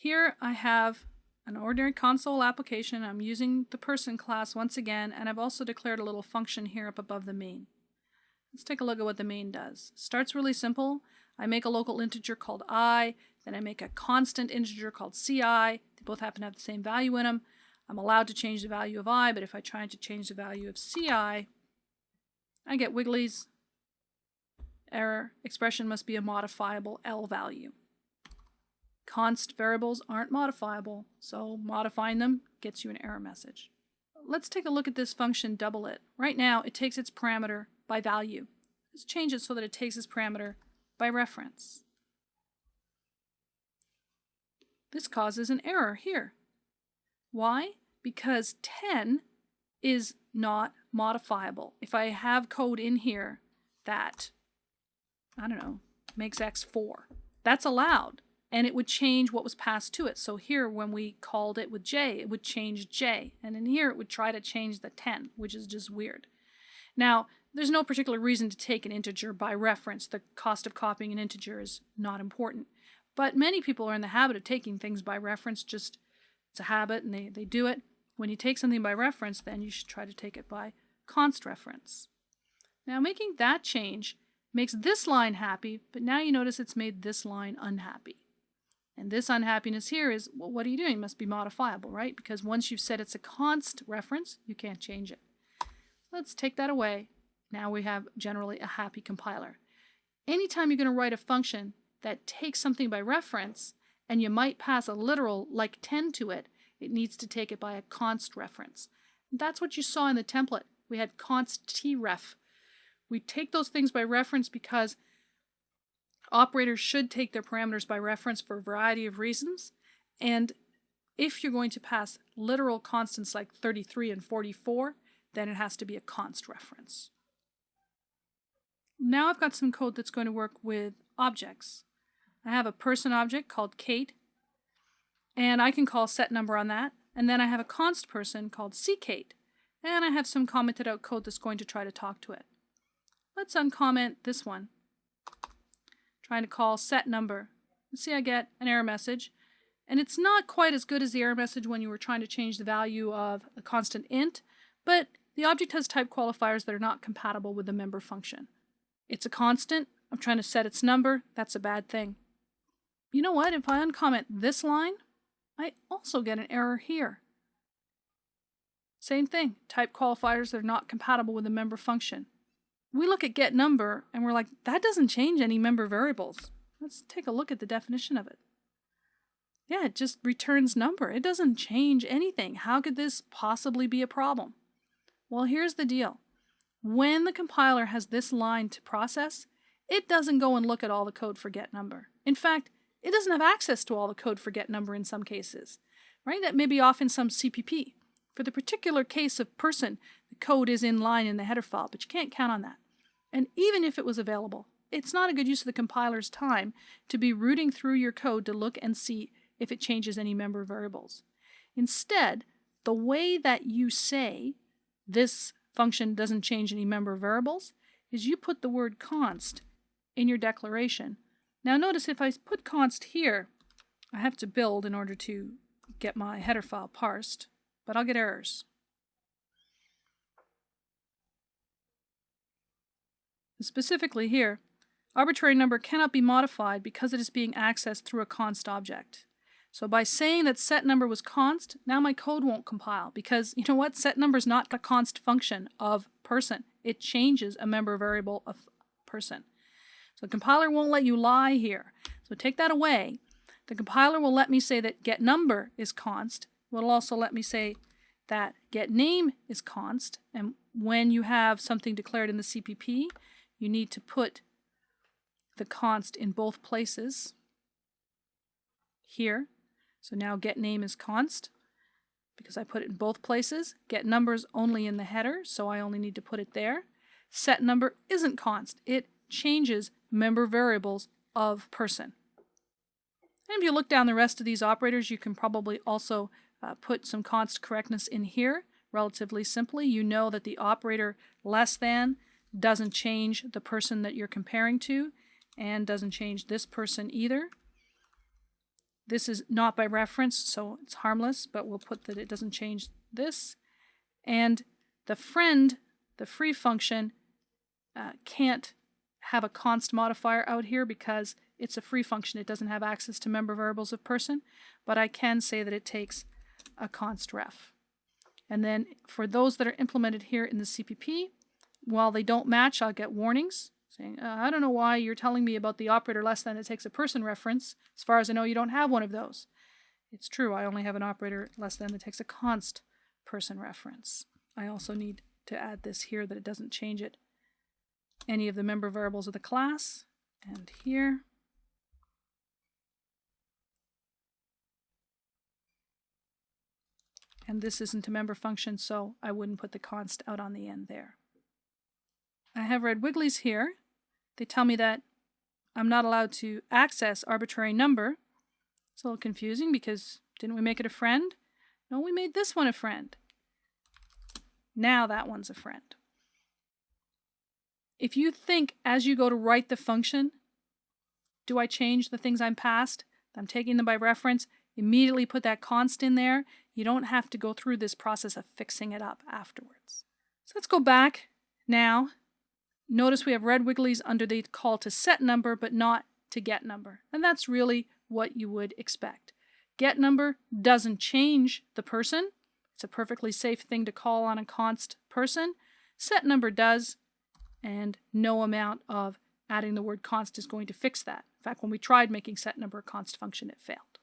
Here I have an ordinary console application. I'm using the person class once again, and I've also declared a little function here up above the main. Let's take a look at what the main does. Starts really simple. I make a local integer called I, then I make a constant integer called ci. They both happen to have the same value in them. I'm allowed to change the value of I, but if I try to change the value of ci, I get wigglies. Error. Expression must be a modifiable L value. Const variables aren't modifiable, so modifying them gets you an error message. Let's take a look at this function double it. Right now it takes its parameter by value. Let's change it so that it takes its parameter by reference. This causes an error here. Why? Because 10 is not modifiable. If I have code in here that, I don't know, makes x 4, that's allowed. And it would change what was passed to it. So here, when we called it with j, it would change j. And in here, it would try to change the 10, which is just weird. Now, there's no particular reason to take an integer by reference. The cost of copying an integer is not important. But many people are in the habit of taking things by reference. Just, it's a habit, and they do it. When you take something by reference, then you should try to take it by const reference. Now, making that change makes this line happy, but now you notice it's made this line unhappy. And this unhappiness here is, well, what are you doing? It must be modifiable, right? Because once you've said it's a const reference, you can't change it. Let's take that away. Now we have generally a happy compiler. Anytime you're going to write a function that takes something by reference, and you might pass a literal like 10 to it, it needs to take it by a const reference. And that's what you saw in the template. We had const tref. We take those things by reference because operators should take their parameters by reference for a variety of reasons. And if you're going to pass literal constants like 33 and 44, then it has to be a const reference. Now I've got some code that's going to work with objects. I have a person object called Kate, and I can call setNumber on that. And then I have a const person called ckate, and I have some commented out code that's going to try to talk to it. Let's uncomment this one. Trying to call setNumber. See, I get an error message, and it's not quite as good as the error message when you were trying to change the value of a constant int, but the object has type qualifiers that are not compatible with the member function. It's a constant. I'm trying to set its number. That's a bad thing. You know what? If I uncomment this line, I also get an error here. Same thing. Type qualifiers that are not compatible with the member function. We look at getNumber and we're like, that doesn't change any member variables. Let's take a look at the definition of it. Yeah, it just returns number. It doesn't change anything. How could this possibly be a problem? Well, here's the deal. When the compiler has this line to process, it doesn't go and look at all the code for getNumber. In fact, it doesn't have access to all the code for getNumber in some cases, right? That may be off in some CPP. For the particular case of person, the code is in line in the header file, but you can't count on that. And even if it was available, it's not a good use of the compiler's time to be rooting through your code to look and see if it changes any member variables. Instead, the way that you say this function doesn't change any member variables is you put the word const in your declaration. Now notice if I put const here, I have to build in order to get my header file parsed, but I'll get errors. Specifically here, arbitrary number cannot be modified because it is being accessed through a const object. So by saying that setNumber was const, now my code won't compile because, you know what, setNumber is not the const function of person. It changes a member variable of person. So the compiler won't let you lie here. So take that away. The compiler will let me say that getNumber is const. It will also let me say that getName is const. And when you have something declared in the CPP, you need to put the const in both places here. So now getName is const because I put it in both places. GetNumber is only in the header, so I only need to put it there. setNumber isn't const. It changes member variables of person. And if you look down the rest of these operators, you can probably also put some const correctness in here relatively simply. You know that the operator less than doesn't change the person that you're comparing to and doesn't change this person either. This is not by reference, so it's harmless, but we'll put that it doesn't change this. And the friend, the free function, can't have a const modifier out here because it's a free function. It doesn't have access to member variables of person, but I can say that it takes a const ref. And then for those that are implemented here in the CPP, while they don't match, I'll get warnings saying, I don't know why you're telling me about the operator less than that takes a person reference. As far as I know, you don't have one of those. It's true, I only have an operator less than that takes a const person reference. I also need to add this here that it doesn't change it any of the member variables of the class, and here. And this isn't a member function, so I wouldn't put the const out on the end there. I have red wigglies here. They tell me that I'm not allowed to access arbitrary number. It's a little confusing because didn't we make it a friend? No, we made this one a friend. Now that one's a friend. If you think as you go to write the function, do I change the things I'm passed? I'm taking them by reference, immediately put that const in there. You don't have to go through this process of fixing it up afterwards. So let's go back now. Notice we have red wigglies under the call to set number, but not to get number. And that's really what you would expect. Get number doesn't change the person. It's a perfectly safe thing to call on a const person. Set number does, and no amount of adding the word const is going to fix that. In fact, when we tried making set number a const function, it failed.